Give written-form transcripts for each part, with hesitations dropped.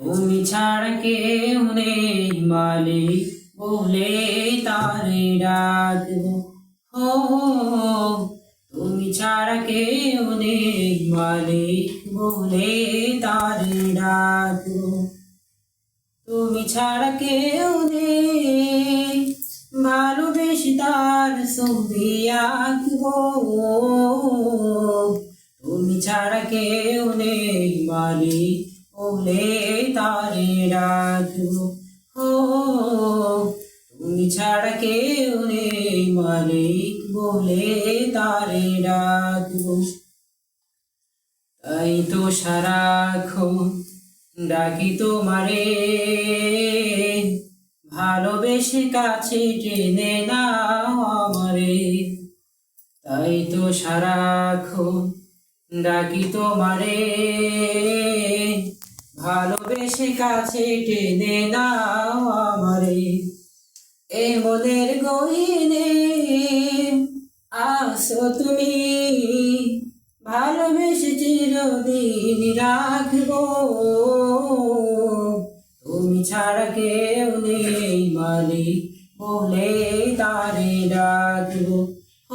তুমি ছাড়া কেউ নেই মালিক বলে তারে ডাকবো। ও তুমি ছাড়া কেউ নেই মালিক বলে তারে ডাকবো। তুমি ছাড়া কেউ নেই ভালোবেসে তার ছবি আঁকবো। তুমি ছাড়া কেউ নেই মালিক বলে তারে ডাকবো। ও তুমি ছাড়া কেউ নেই মালিক বলে তারে ডাকবো। তাই তো সারাক্ষণ ডাকি তোমারে, ভালোবেসে কাছে টেনে নাও আমারে। তাই তো সারাক্ষণ ডাকি তোমারে, ভালোবেসে কাছে টেনে নাও আমারে। এ মনের গহীনে আসো তুমি, ভালোবেসে চিরদিন রাখবো। তুমি ছাড়া কেউ নেই মালিক বলে তারে ডাকবো।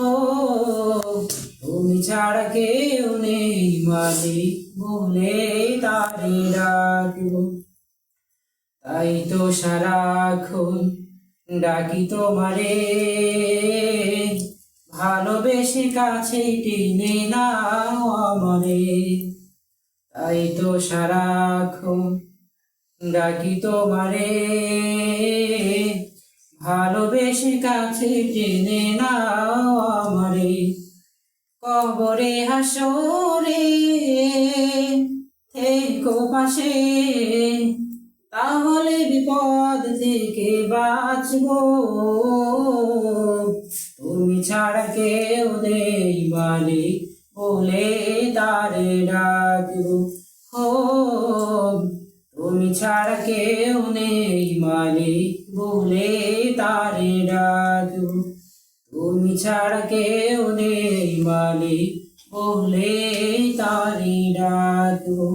ও তুমি ছাড়া কেউ নেই মালিক বলে তারে ডাকবো। তাই তো সারাক্ষণ ডাকি তোমারে, ভালোবেসে কাছে টেনে নাও আমারে। তাই তো সারাক্ষণ ডাকি তোমারে, ভালোবেসে কাছে টেনে নাও আমারে। কবরে হাসরে থেকো পাশে, তাহলে বিপদ থেকে বাঁচবো। তুমি ছাড়া কেউ নেই মালিক বলে তারে ডাকবো। ও তুমি ছাড়া কেউ নেই মালিক বলে তারে ডাকবো। তুমি ছাড়া কেউ নেই মালিক বলে তারে ডাকবো।